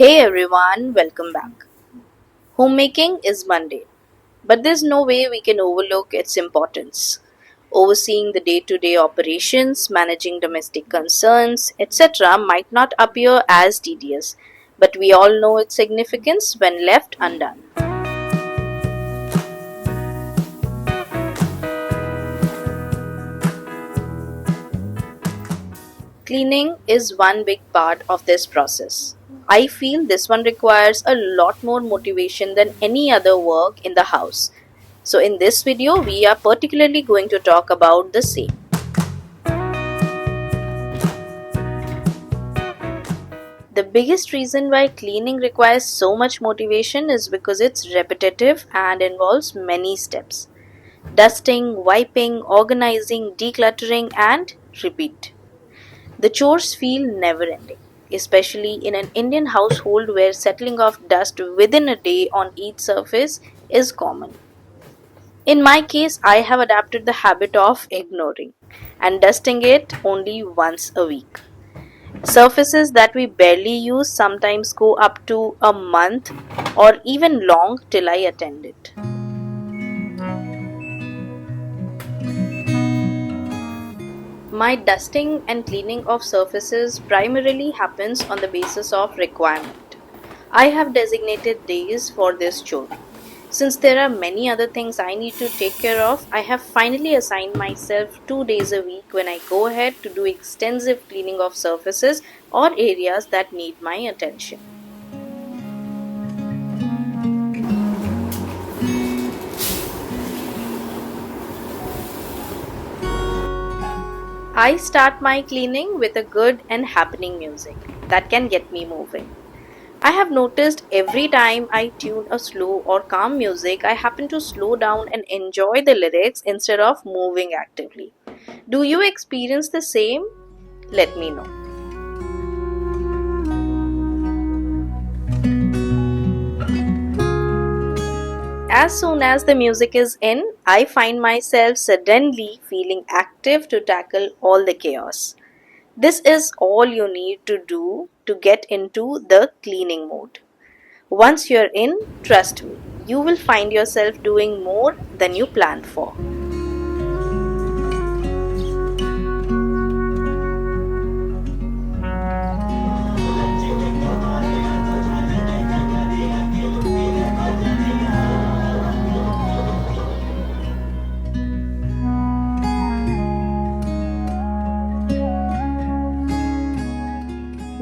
Hey everyone, welcome back. Homemaking is mundane, but there's no way we can overlook its importance. Overseeing the day to day operations, managing domestic concerns, etc., might not appear as tedious, but we all know its significance when left undone. Cleaning is one big part of this process. I feel this one requires a lot more motivation than any other work in the house. So, in this video, we are particularly going to talk about the same. The biggest reason why cleaning requires so much motivation is because it's repetitive and involves many steps: dusting, wiping, organizing, decluttering, and repeat. The chores feel never ending, especially in an Indian household where settling of dust within a day on each surface is common. In my case, I have adapted the habit of ignoring and dusting it only once a week. Surfaces that we barely use sometimes go up to a month or even long till I attend it. My dusting and cleaning of surfaces primarily happens on the basis of requirement. I have designated days for this chore. Since there are many other things I need to take care of, I have finally assigned myself 2 days a week when I go ahead to do extensive cleaning of surfaces or areas that need my attention. I start my cleaning with a good and happening music that can get me moving. I have noticed every time I tune a slow or calm music, I happen to slow down and enjoy the lyrics instead of moving actively. Do you experience the same? Let me know. As soon as the music is in, I find myself suddenly feeling active to tackle all the chaos. This is all you need to do to get into the cleaning mode. Once you're in, trust me, you will find yourself doing more than you planned for.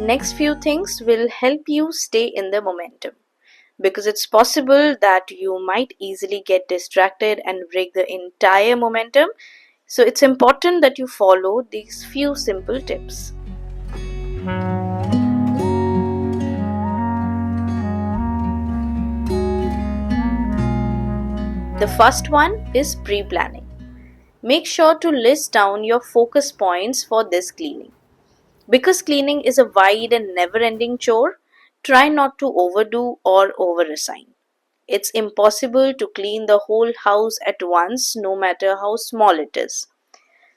Next few things will help you stay in the momentum because it's possible that you might easily get distracted and break the entire momentum. So it's important that you follow these few simple tips. The first one is pre planning. Make sure to list down your focus points for this cleaning. Because cleaning is a wide and never ending chore, try not to overdo or overassign. It's impossible to clean the whole house at once, no matter how small it is.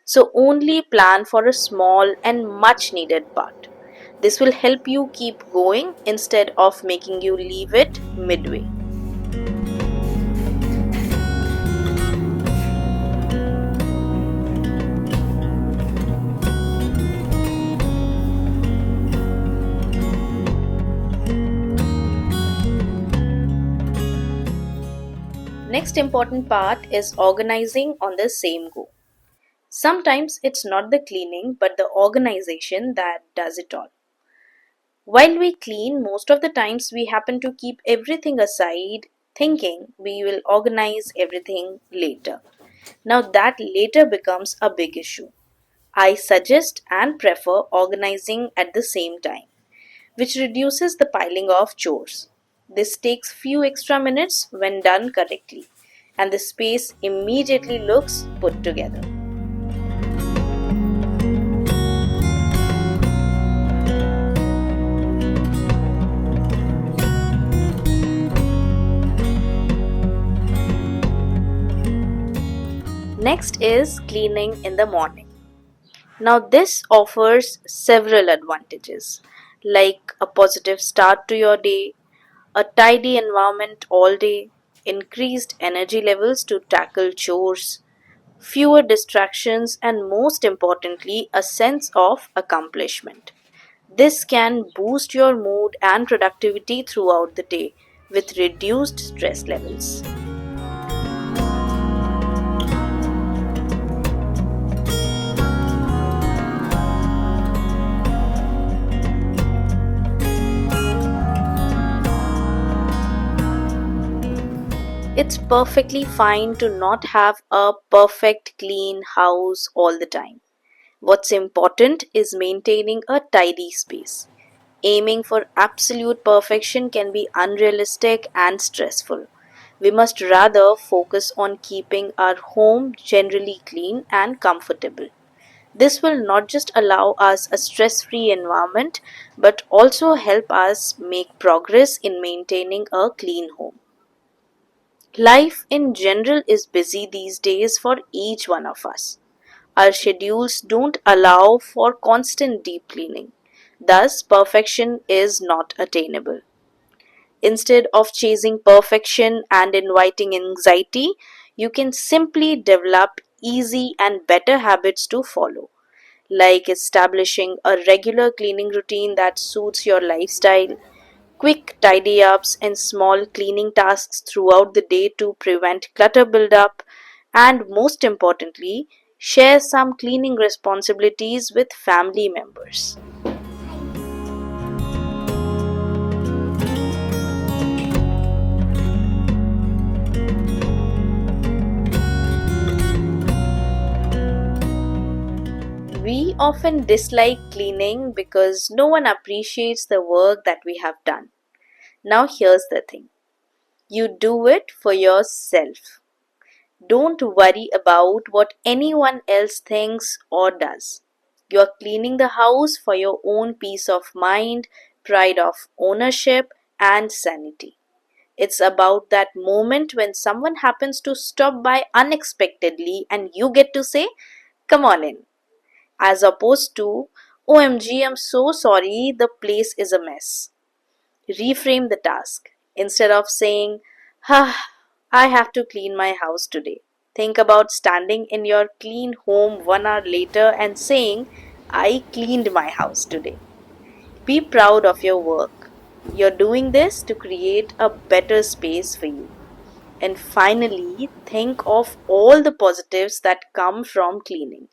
So, only plan for a small and much needed part. This will help you keep going instead of making you leave it midway. Next important part is organizing on the same go. Sometimes it's not the cleaning but the organization that does it all. While we clean, most of the times we happen to keep everything aside, thinking we will organize everything later. Now, that later becomes a big issue. I suggest and prefer organizing at the same time, which reduces the piling of chores. This takes few extra minutes when done correctly, and the space immediately looks put together. Next is cleaning in the morning. Now, this offers several advantages. like a positive start to your day, a tidy environment all day, increased energy levels to tackle chores, fewer distractions, and most importantly, a sense of accomplishment. This can boost your mood and productivity throughout the day with reduced stress levels. It's perfectly fine to not have a perfect clean house all the time. What's important is maintaining a tidy space. Aiming for absolute perfection can be unrealistic and stressful. We must rather focus on keeping our home generally clean and comfortable. This will not just allow us a stress free environment but also help us make progress in maintaining a clean home. Life in general is busy these days for each one of us. Our schedules don't allow for constant deep cleaning. Thus, perfection is not attainable. Instead of chasing perfection and inviting anxiety, you can simply develop easy and better habits to follow, like establishing a regular cleaning routine that suits your lifestyle, quick tidy ups and small cleaning tasks throughout the day to prevent clutter buildup, and most importantly, share some cleaning responsibilities with family members. We often dislike cleaning because no one appreciates the work that we have done. Now, here's the thing, you do it for yourself. Don't worry about what anyone else thinks or does. You're cleaning the house for your own peace of mind, pride of ownership, and sanity. It's about that moment when someone happens to stop by unexpectedly and you get to say, "Come on in," as opposed to, "OMG, I'm so sorry, the place is a mess." Reframe the task. Instead of saying, "Ah, I have to clean my house today." Think about standing in your clean home 1 hour later and saying, "I cleaned my house today." Be proud of your work. You're doing this to create a better space for you. And finally, think of all the positives that come from cleaning.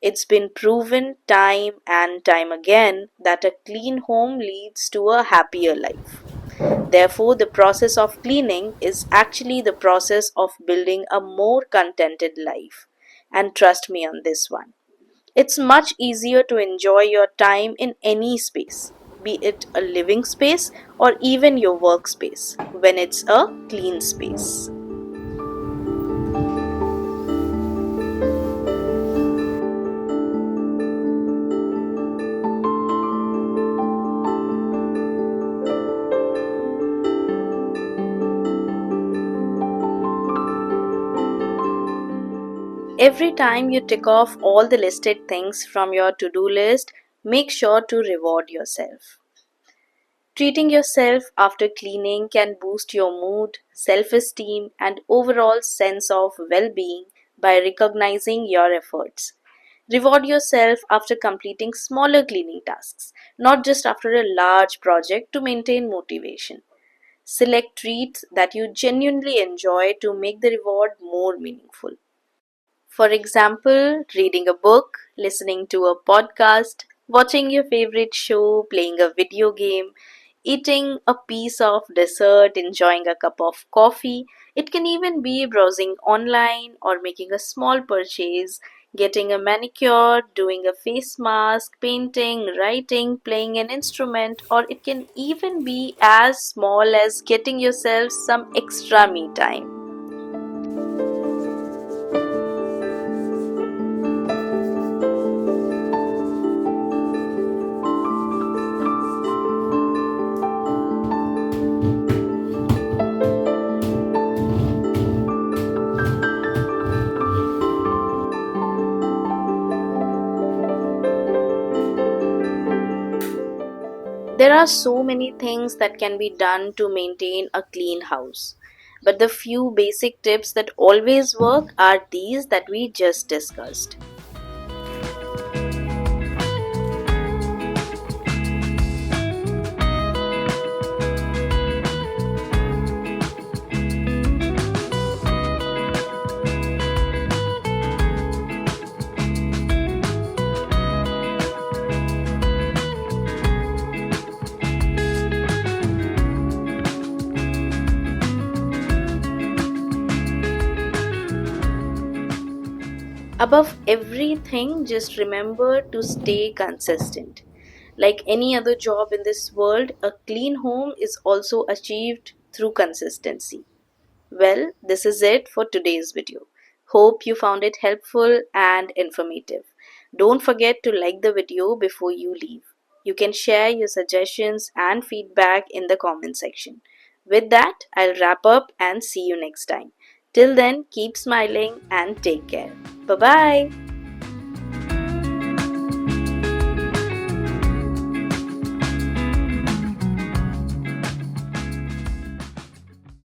It's been proven time and time again that a clean home leads to a happier life. Therefore, the process of cleaning is actually the process of building a more contented life. And trust me on this one. It's much easier to enjoy your time in any space, be it a living space or even your workspace, when it's a clean space. Every time you tick off all the listed things from your to do list, make sure to reward yourself. Treating yourself after cleaning can boost your mood, self esteem, and overall sense of well being by recognizing your efforts. Reward yourself after completing smaller cleaning tasks, not just after a large project to maintain motivation. Select treats that you genuinely enjoy to make the reward more meaningful. For example, reading a book, listening to a podcast, watching your favorite show, playing a video game, eating a piece of dessert, enjoying a cup of coffee. It can even be browsing online or making a small purchase, getting a manicure, doing a face mask, painting, writing, playing an instrument, or it can even be as small as getting yourself some extra me time. There are so many things that can be done to maintain a clean house. But the few basic tips that always work are these that we just discussed. Above everything, just remember to stay consistent. Like any other job in this world, a clean home is also achieved through consistency. Well, this is it for today's video. Hope you found it helpful and informative. Don't forget to like the video before you leave. You can share your suggestions and feedback in the comment section. With that, I'll wrap up and see you next time. Till then, keep smiling and take care. Bye bye.